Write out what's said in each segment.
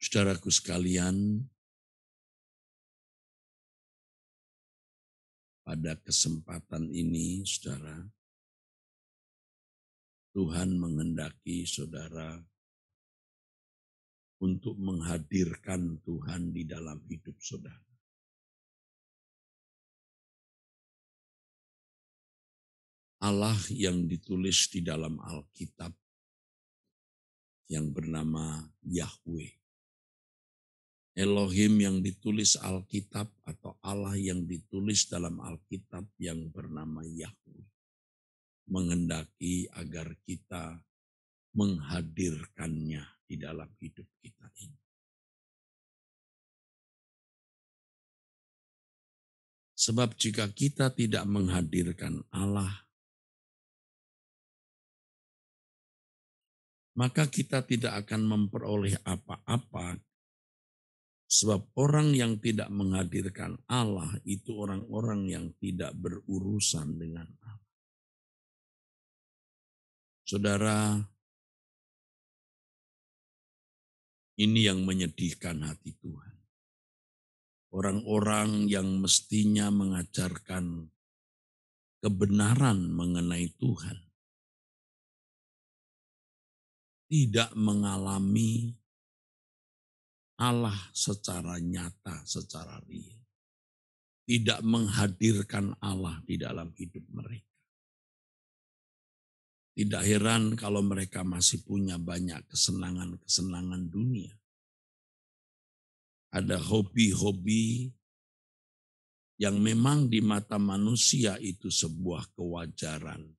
Saudaraku sekalian, pada kesempatan ini, saudara, Tuhan menghendaki saudara untuk menghadirkan Tuhan di dalam hidup saudara. Allah yang ditulis di dalam Alkitab yang bernama Yahweh. Elohim yang ditulis Alkitab atau Allah yang ditulis dalam Alkitab yang bernama Yahweh. Menghendaki agar kita menghadirkannya di dalam hidup kita ini. Sebab jika kita tidak menghadirkan Allah, maka kita tidak akan memperoleh apa-apa. Sebab orang yang tidak menghadirkan Allah itu orang-orang yang tidak berurusan dengan Allah. Saudara, ini yang menyedihkan hati Tuhan. Orang-orang yang mestinya mengajarkan kebenaran mengenai Tuhan tidak mengalami Allah secara nyata, secara real. Tidak menghadirkan Allah di dalam hidup mereka. Tidak heran kalau mereka masih punya banyak kesenangan-kesenangan dunia. Ada hobi-hobi yang memang di mata manusia itu sebuah kewajaran.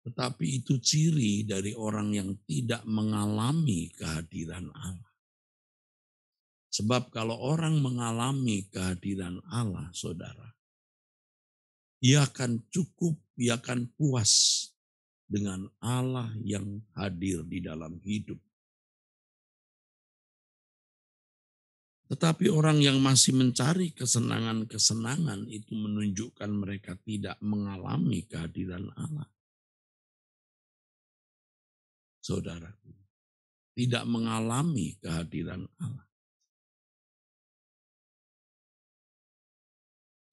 Tetapi itu ciri dari orang yang tidak mengalami kehadiran Allah. Sebab kalau orang mengalami kehadiran Allah, saudara, ia akan cukup, ia akan puas dengan Allah yang hadir di dalam hidup. Tetapi orang yang masih mencari kesenangan-kesenangan itu menunjukkan mereka tidak mengalami kehadiran Allah. Saudaraku, tidak mengalami kehadiran Allah.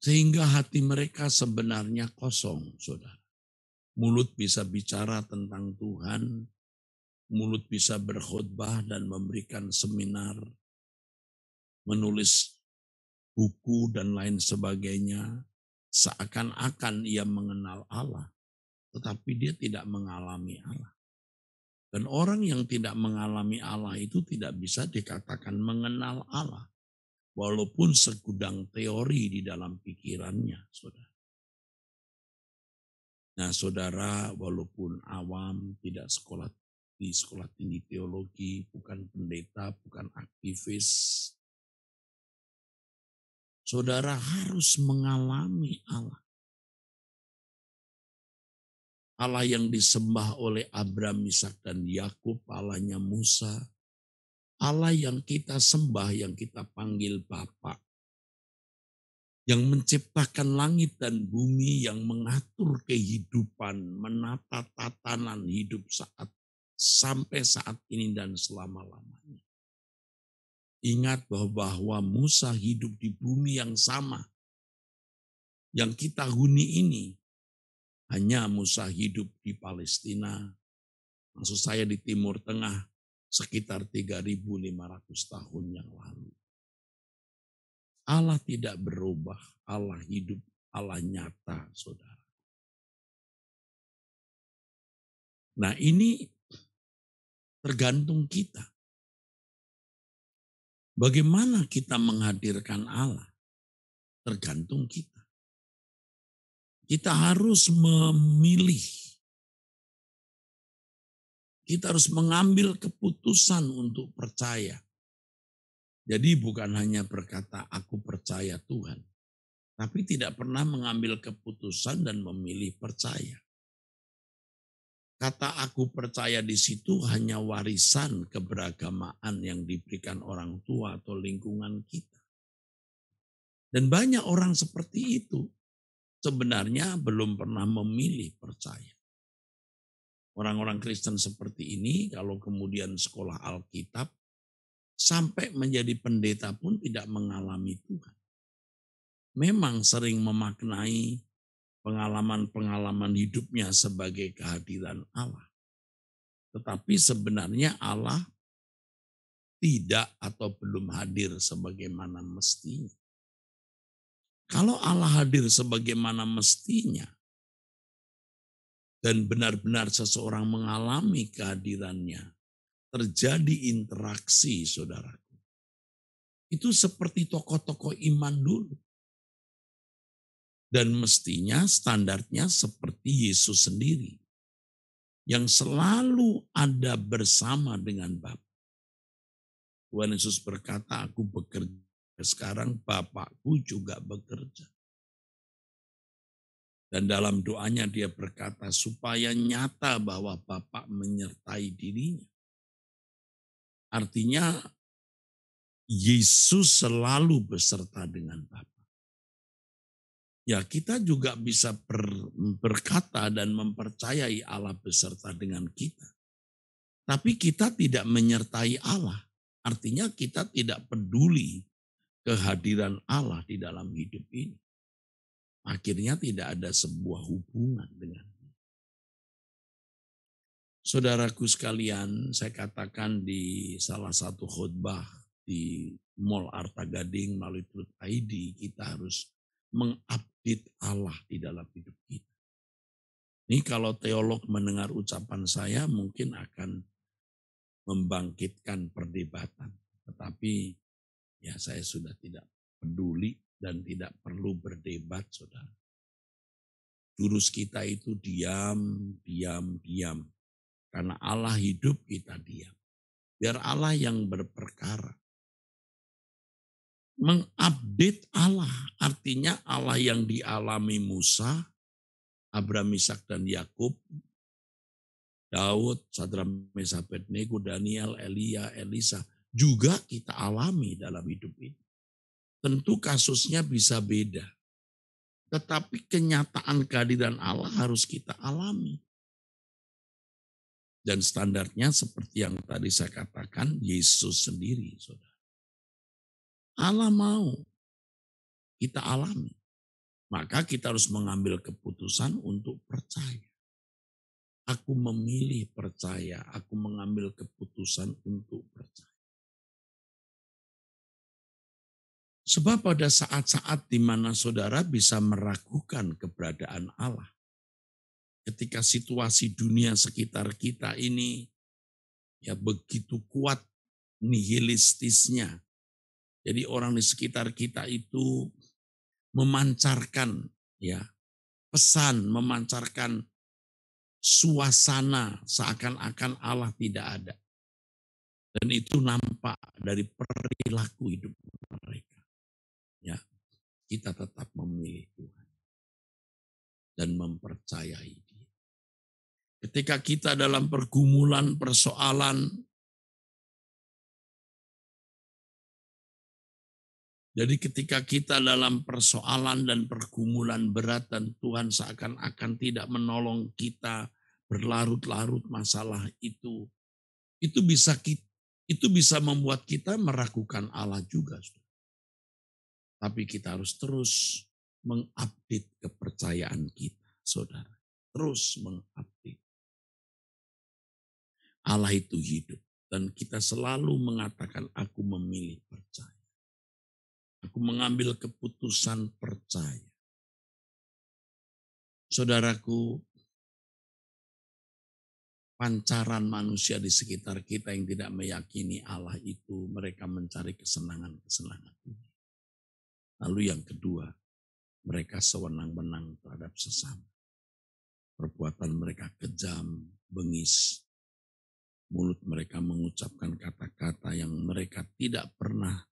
Sehingga hati mereka sebenarnya kosong, saudara. Mulut bisa bicara tentang Tuhan, mulut bisa berkhotbah dan memberikan seminar, menulis buku dan lain sebagainya, seakan-akan ia mengenal Allah, tetapi dia tidak mengalami Allah. Dan orang yang tidak mengalami Allah itu tidak bisa dikatakan mengenal Allah, walaupun segudang teori di dalam pikirannya, saudara. Nah, saudara, walaupun awam, tidak sekolah di sekolah tinggi teologi, bukan pendeta, bukan aktivis, saudara harus mengalami Allah. Allah yang disembah oleh Abraham, Ishak dan Yakub, Allahnya Musa. Allah yang kita sembah, yang kita panggil Bapa. Yang menciptakan langit dan bumi, yang mengatur kehidupan, menata tatanan hidup sampai saat ini dan selama-lamanya. Ingat bahwa Musa hidup di bumi yang sama. Yang kita huni ini. Hanya Musa hidup di Palestina. Maksud saya di Timur Tengah sekitar 3.500 tahun yang lalu. Allah tidak berubah. Allah hidup. Allah nyata, saudara. Nah, ini tergantung kita. Bagaimana kita menghadirkan Allah? Tergantung kita. Kita harus memilih. Kita harus mengambil keputusan untuk percaya. Jadi bukan hanya berkata, aku percaya Tuhan. Tapi tidak pernah mengambil keputusan dan memilih percaya. Kata aku percaya di situ hanya warisan keberagamaan yang diberikan orang tua atau lingkungan kita. Dan banyak orang seperti itu sebenarnya belum pernah memilih percaya. Orang-orang Kristen seperti ini kalau kemudian sekolah Alkitab, sampai menjadi pendeta pun tidak mengalami Tuhan. Memang sering memaknai pengalaman-pengalaman hidupnya sebagai kehadiran Allah. Tetapi sebenarnya Allah tidak atau belum hadir sebagaimana mestinya. Kalau Allah hadir sebagaimana mestinya dan benar-benar seseorang mengalami kehadirannya, terjadi interaksi, saudaraku. Itu seperti tokoh-tokoh iman dulu. Dan mestinya standarnya seperti Yesus sendiri. Yang selalu ada bersama dengan Bapa. Tuhan Yesus berkata, aku bekerja sekarang, Bapakku juga bekerja. Dan dalam doanya dia berkata, supaya nyata bahwa Bapa menyertai dirinya. Artinya, Yesus selalu beserta dengan Bapa. Ya, kita juga bisa berkata dan mempercayai Allah beserta dengan kita. Tapi kita tidak menyertai Allah. Artinya kita tidak peduli kehadiran Allah di dalam hidup ini. Akhirnya tidak ada sebuah hubungan dengan dia. Saudaraku sekalian, saya katakan di salah satu khotbah di Mall Arta Gading melalui Truth ID, kita harus mengupdate Allah di dalam hidup kita. Ini kalau teolog mendengar ucapan saya mungkin akan membangkitkan perdebatan. Tetapi ya saya sudah tidak peduli dan tidak perlu berdebat, saudara. Jurus kita itu diam, diam, diam. Karena Allah hidup, kita diam. Biar Allah yang berperkara. Mengupdate Allah, artinya Allah yang dialami Musa, Abraham, Ishak, dan Yakub, Daud, Sadrak, Mesak, Abednego, Daniel, Elia, Elisa, juga kita alami dalam hidup ini. Tentu kasusnya bisa beda. Tetapi kenyataan kehadiran Allah harus kita alami. Dan standarnya seperti yang tadi saya katakan, Yesus sendiri, saudara. Allah mau kita alami. Maka kita harus mengambil keputusan untuk percaya. Aku memilih percaya, aku mengambil keputusan untuk percaya. Sebab pada saat-saat di mana saudara bisa meragukan keberadaan Allah. Ketika situasi dunia sekitar kita ini ya begitu kuat nihilistisnya. Jadi orang di sekitar kita itu memancarkan ya pesan, memancarkan suasana seakan-akan Allah tidak ada. Dan itu nampak dari perilaku hidup mereka. Ya, kita tetap memilih Tuhan dan mempercayai Dia. Ketika kita dalam pergumulan, persoalan, jadi ketika kita dalam persoalan dan pergumulan berat dan Tuhan seakan-akan tidak menolong kita berlarut-larut masalah itu bisa membuat kita meragukan Allah juga. Tapi kita harus terus mengupdate kepercayaan kita, saudara. Terus mengupdate. Allah itu hidup. Dan kita selalu mengatakan, aku memilih percaya. Aku mengambil keputusan percaya. Saudaraku, pancaran manusia di sekitar kita yang tidak meyakini Allah itu, mereka mencari kesenangan-kesenangan dunia. Lalu yang kedua, mereka sewenang-wenang terhadap sesama. Perbuatan mereka kejam, bengis. Mulut mereka mengucapkan kata-kata yang mereka tidak pernah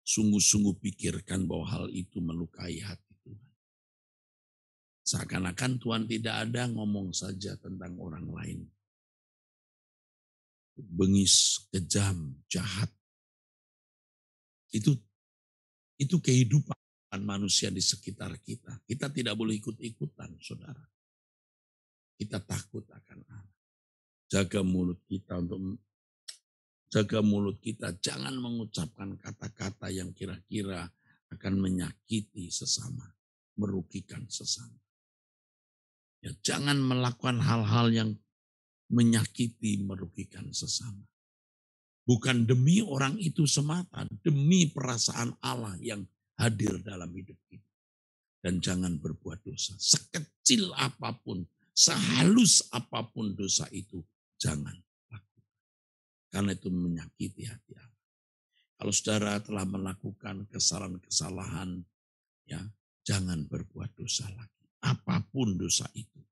sungguh-sungguh pikirkan bahwa hal itu melukai hati Tuhan. Seakan-akan Tuhan tidak ada, ngomong saja tentang orang lain. Bengis, kejam, jahat. Itu kehidupan manusia di sekitar kita. Kita tidak boleh ikut-ikutan, saudara. Kita takut akan Allah. Jaga mulut kita untuk Jaga mulut kita, jangan mengucapkan kata-kata yang kira-kira akan menyakiti sesama, merugikan sesama. Ya, jangan melakukan hal-hal yang menyakiti, merugikan sesama. Bukan demi orang itu semata, demi perasaan Allah yang hadir dalam hidup kita. Dan jangan berbuat dosa. Sekecil apapun, sehalus apapun dosa itu, jangan lakukan. Karena itu menyakiti hati Allah. Kalau saudara telah melakukan kesalahan-kesalahan, ya jangan berbuat dosa lagi. Apapun dosa itu,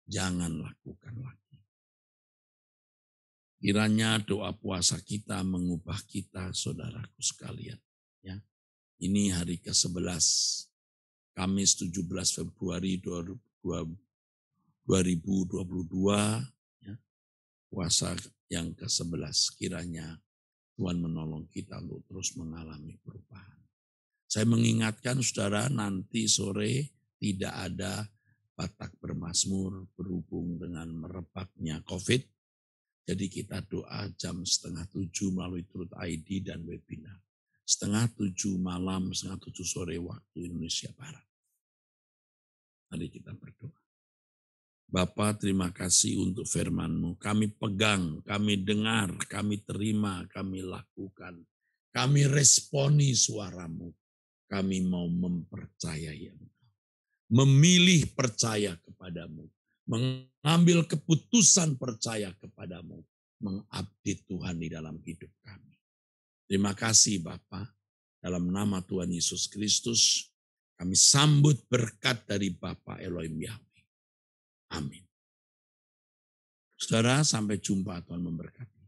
jangan lakukan lagi. Kiranya doa puasa kita mengubah kita, saudaraku sekalian. Ya, ini hari ke-11, Kamis 17 Februari 2022, ya, puasa yang ke-11. Kiranya Tuhan menolong kita untuk terus mengalami perubahan. Saya mengingatkan saudara, nanti sore tidak ada Batak Bermazmur berhubung dengan merebaknya COVID. Jadi kita doa jam 6:30 melalui Truth ID dan webinar. 6:30 malam, 6:30 sore waktu Indonesia Barat. Mari kita berdoa. Bapa, terima kasih untuk firman-Mu. Kami pegang, kami dengar, kami terima, kami lakukan. Kami responi suara-Mu. Kami mau mempercayai Engkau. Memilih percaya kepadamu. Mengambil keputusan percaya kepadamu. Mengupdate Tuhan di dalam hidup kami. Terima kasih Bapa. Dalam nama Tuhan Yesus Kristus, kami sambut berkat dari Bapa Elohim Yahweh. Amin. Saudara, sampai jumpa, Tuhan memberkati.